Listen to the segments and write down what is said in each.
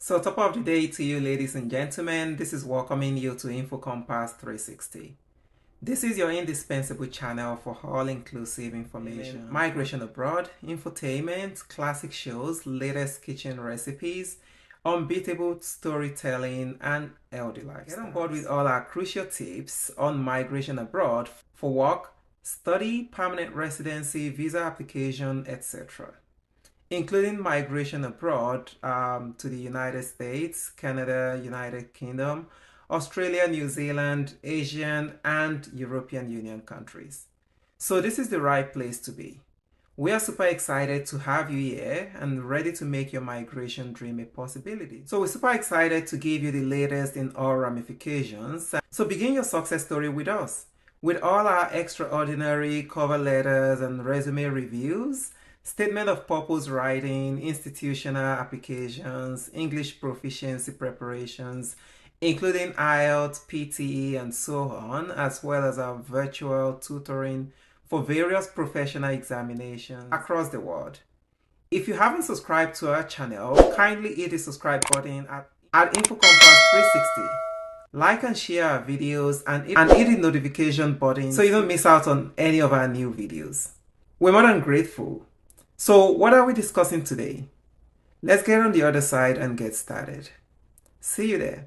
So top of the day to you, ladies and gentlemen. This is welcoming you to InfoCompass 360. This is your indispensable channel for all-inclusive information. Migration abroad, infotainment, classic shows, latest kitchen recipes, unbeatable storytelling, and healthy lifestyle. Get on board with all our crucial tips on migration abroad for work, study, permanent residency, visa application, etc., including migration abroad to the United States, Canada, United Kingdom, Australia, New Zealand, Asian, and European Union countries. So this is the right place to be. We are super excited to have you here and ready to make your migration dream a possibility. So we're super excited to give you the latest in all ramifications. So begin your success story with us. With all our extraordinary cover letters and resume reviews, statement of purpose writing, institutional applications, English proficiency preparations, including IELTS, PTE, and so on, as well as our virtual tutoring for various professional examinations across the world. If you haven't subscribed to our channel, kindly hit the subscribe button at InfoCompass 360. Like and share our videos and hit the notification button so you don't miss out on any of our new videos. We're more than grateful. So what are we discussing today? Let's get on the other side and get started. See you there.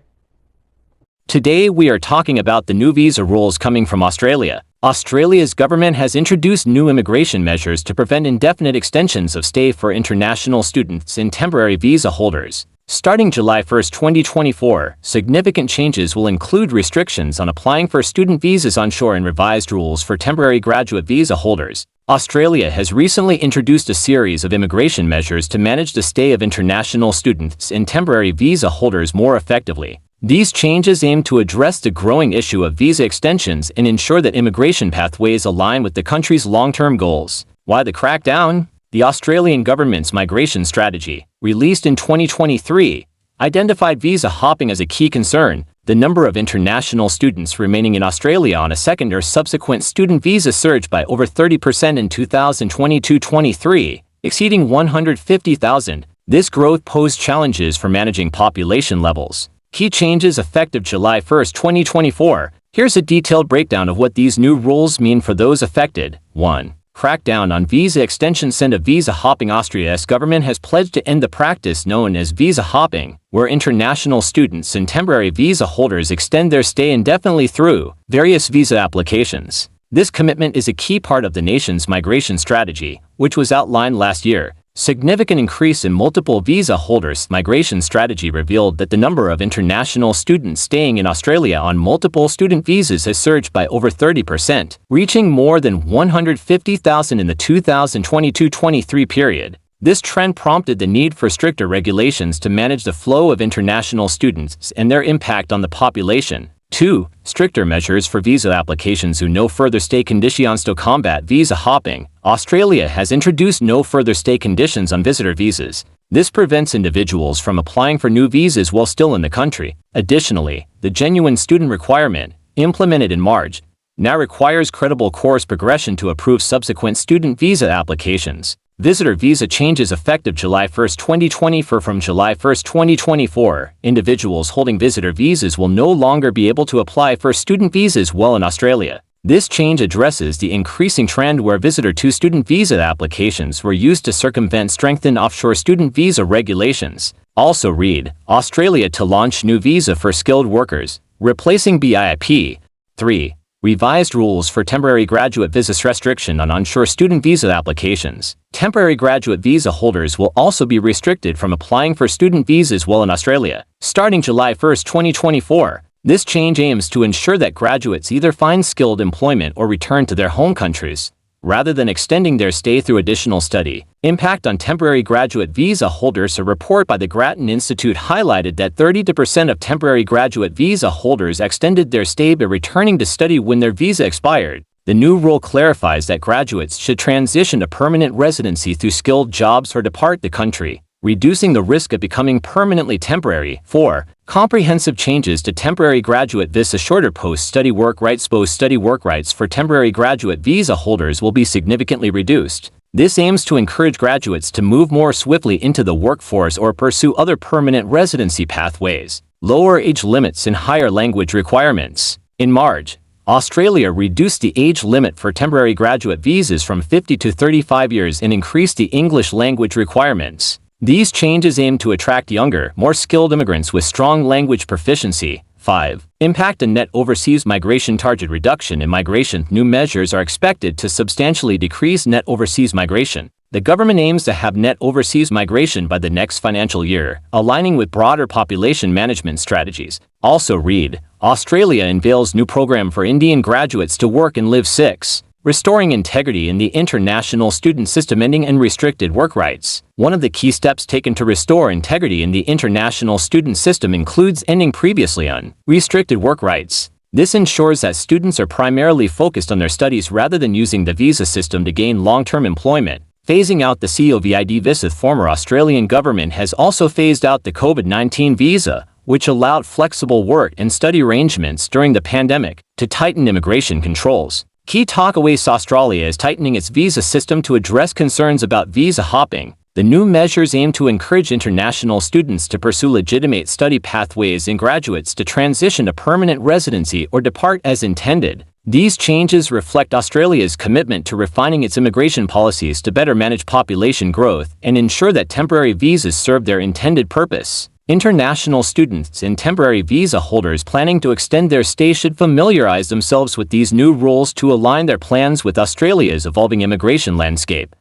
Today we are talking about the new visa rules coming from Australia. Australia's government has introduced new immigration measures to prevent indefinite extensions of stay for international students and temporary visa holders. Starting July 1, 2024, significant changes will include restrictions on applying for student visas onshore and revised rules for temporary graduate visa holders. Australia has recently introduced a series of immigration measures to manage the stay of international students and temporary visa holders more effectively. These changes aim to address the growing issue of visa extensions and ensure that immigration pathways align with the country's long-term goals. Why the crackdown? The Australian government's migration strategy, released in 2023, identified visa hopping as a key concern. The number of international students remaining in Australia on a second or subsequent student visa surged by over 30% in 2022-23, exceeding 150,000. This growth posed challenges for managing population levels. Key changes effective July 1, 2024. Here's a detailed breakdown of what these new rules mean for those affected. 1. Crackdown on visa extensions and visa hopping. Austria's government has pledged to end the practice known as visa hopping, where international students and temporary visa holders extend their stay indefinitely through various visa applications. This commitment is a key part of the nation's migration strategy, which was outlined last year. Significant increase in multiple visa holders. Migration strategy revealed that the number of international students staying in Australia on multiple student visas has surged by over 30%, reaching more than 150,000 in the 2022-23 period. This trend prompted the need for stricter regulations to manage the flow of international students and their impact on the population. 2. Stricter measures for visa applications. No further stay conditions to combat visa hopping. Australia has introduced no further stay conditions on visitor visas. This prevents individuals from applying for new visas while still in the country. Additionally, the genuine student requirement, implemented in March, now requires credible course progression to approve subsequent student visa applications. Visitor visa changes effective July 1, 2024. From July 1, 2024, individuals holding visitor visas will no longer be able to apply for student visas while in Australia. This change addresses the increasing trend where visitor to student visa applications were used to circumvent strengthened offshore student visa regulations. Also read, Australia to launch new visa for skilled workers, replacing BIP. 3. Revised rules for temporary graduate visa restriction on onshore student visa applications. Temporary graduate visa holders will also be restricted from applying for student visas while in Australia. Starting July 1, 2024, this change aims to ensure that graduates either find skilled employment or return to their home countries, rather than extending their stay through additional study. Impact on temporary graduate visa holders. A report by the Grattan Institute highlighted that 30% of temporary graduate visa holders extended their stay by returning to study when their visa expired. The new rule clarifies that graduates should transition to permanent residency through skilled jobs or depart the country, reducing the risk of becoming permanently temporary. 4. Comprehensive changes to temporary graduate visa. Shorter post-study work rights. Post-study work rights for temporary graduate visa holders will be significantly reduced. This aims to encourage graduates to move more swiftly into the workforce or pursue other permanent residency pathways. Lower age limits and higher language requirements. In March, Australia reduced the age limit for temporary graduate visas from 50 to 35 years and increased the English language requirements. These changes aim to attract younger, more skilled immigrants with strong language proficiency. 5. Impact on net overseas migration. Target reduction in migration. New measures are expected to substantially decrease net overseas migration. The government aims to have net overseas migration by the next financial year, aligning with broader population management strategies. Also read, Australia unveils new program for Indian graduates to work and live. 6. Restoring integrity in the international student system. Ending unrestricted work rights. One of the key steps taken to restore integrity in the international student system includes ending previously unrestricted work rights. This ensures that students are primarily focused on their studies rather than using the visa system to gain long-term employment. Phasing out the COVID visa. The former Australian government has also phased out the COVID-19 visa, which allowed flexible work and study arrangements during the pandemic, to tighten immigration controls. Key takeaways. Australia is tightening its visa system to address concerns about visa hopping. The new measures aim to encourage international students to pursue legitimate study pathways and graduates to transition to permanent residency or depart as intended. These changes reflect Australia's commitment to refining its immigration policies to better manage population growth and ensure that temporary visas serve their intended purpose. International students and temporary visa holders planning to extend their stay should familiarize themselves with these new rules to align their plans with Australia's evolving immigration landscape.